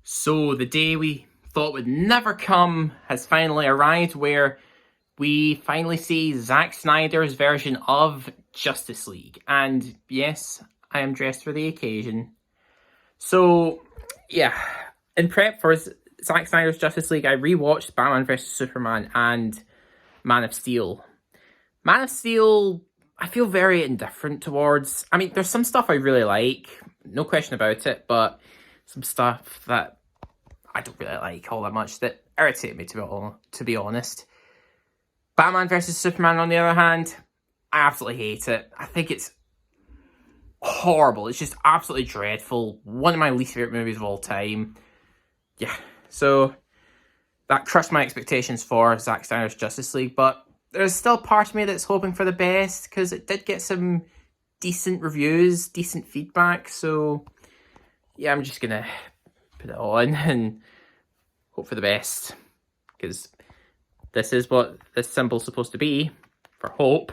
So the day we thought would never come has finally arrived, where we finally see Zack Snyder's version of Justice League. And yes, I am dressed for the occasion. So, yeah, in prep for Zack Snyder's Justice League, I rewatched Batman vs. Superman and Man of Steel. Man of Steel, I feel very indifferent towards. I mean, there's some stuff I really like, no question about it, but some stuff that I don't really like all that much that irritate me, to be honest. Batman vs. Superman, on the other hand, I absolutely hate it. I think it's horrible. It's just absolutely dreadful. One of my least favourite movies of all time. Yeah, so that crushed my expectations for Zack Snyder's Justice League, but there's still part of me that's hoping for the best, because it did get some decent reviews, decent feedback, so yeah, I'm just gonna put it on and hope for the best, because this is what this symbol's supposed to be, for hope.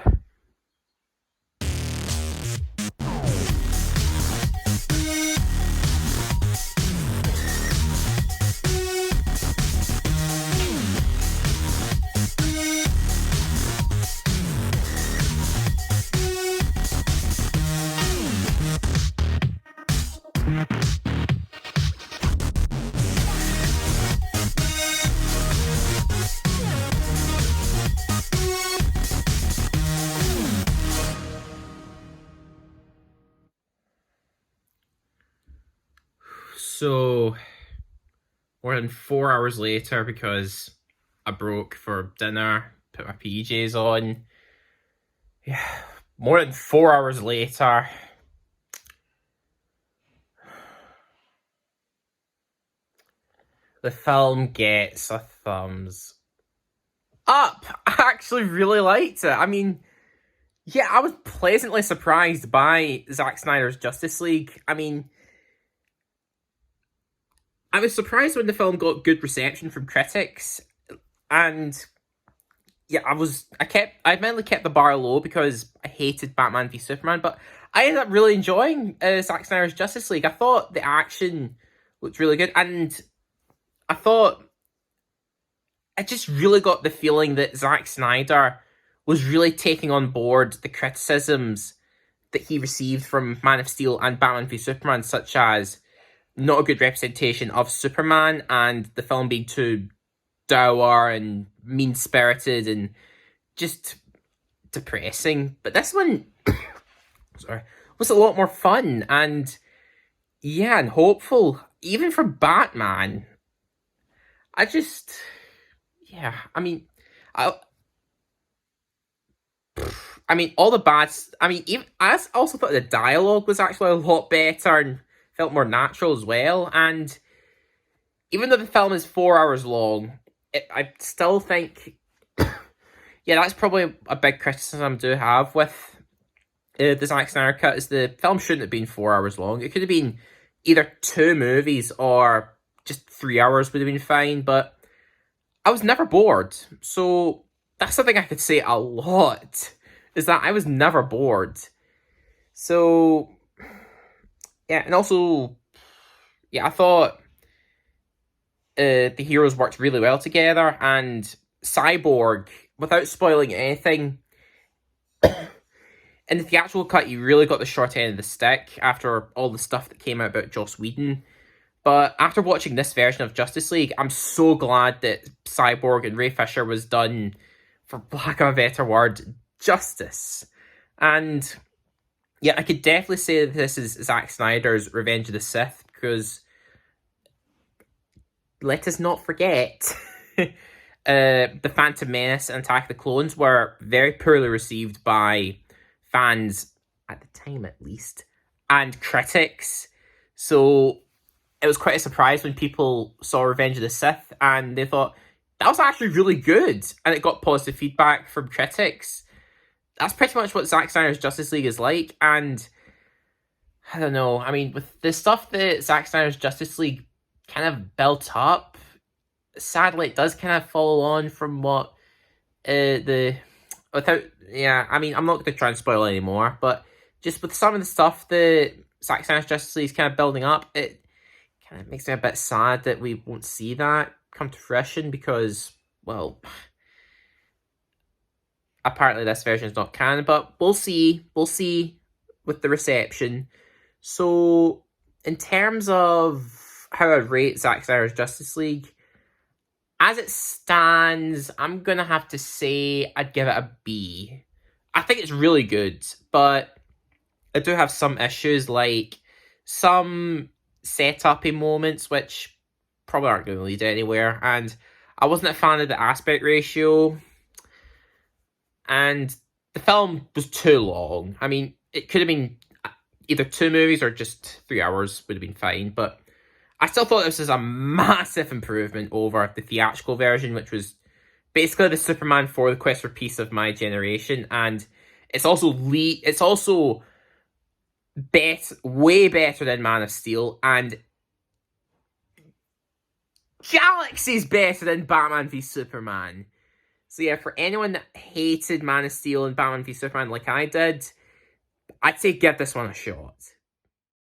So, more than 4 hours later, because I broke for dinner, put my PJs on. Yeah, more than 4 hours later, the film gets a thumbs up. I actually really liked it. I mean, yeah, I was pleasantly surprised by Zack Snyder's Justice League. I mean, I was surprised when the film got good reception from critics, and yeah, I mainly kept the bar low because I hated Batman v Superman, but I ended up really enjoying Zack Snyder's Justice League. I thought the action looked really good, and I thought I just really got the feeling that Zack Snyder was really taking on board the criticisms that he received from Man of Steel and Batman v Superman, such as not a good representation of Superman and the film being too dour and mean-spirited and just depressing. But this one was a lot more fun and, yeah, and hopeful. Even for Batman, I mean, all the even I also thought the dialogue was actually a lot better and felt more natural as well. And even though the film is 4 hours long, I still think, yeah, that's probably a big criticism I do have with the Zack Snyder cut, is the film shouldn't have been 4 hours long. It could have been either two movies or just 3 hours would have been fine, but I was never bored. So that's something I could say a lot, is that I was never bored. So, yeah, and also, yeah, I thought the heroes worked really well together, and Cyborg, without spoiling anything, in the theatrical cut, you really got the short end of the stick after all the stuff that came out about Joss Whedon. But after watching this version of Justice League, I'm so glad that Cyborg and Ray Fisher was done, for lack of a better word, justice. And yeah, I could definitely say that this is Zack Snyder's Revenge of the Sith, because let us not forget, The Phantom Menace and Attack of the Clones were very poorly received by fans, at the time at least, and critics. So it was quite a surprise when people saw Revenge of the Sith and they thought, that was actually really good, and it got positive feedback from critics. That's pretty much what Zack Snyder's Justice League is like, and I don't know, I mean, with the stuff that Zack Snyder's Justice League kind of built up, sadly it does kind of follow on from what I'm not going to try and spoil anymore, but just with some of the stuff that Zack Snyder's Justice League is kind of building up, it And it makes me a bit sad that we won't see that come to fruition because, well, apparently this version is not canon, but we'll see. We'll see with the reception. So, in terms of how I rate Zack Snyder's Justice League, as it stands, I'm going to have to say I'd give it a B. I think it's really good, but I do have some issues, like some setup-y moments, which probably aren't going to lead anywhere, and I wasn't a fan of the aspect ratio, and the film was too long. I mean, it could have been either 2 movies or just 3 hours would have been fine, but I still thought this was a massive improvement over the theatrical version, which was basically the Superman 4: The Quest for Peace of my generation, and it's also way better than Man of Steel, and galaxies better than Batman v Superman. So yeah, for anyone that hated Man of Steel and Batman v Superman like I did, I'd say give this one a shot.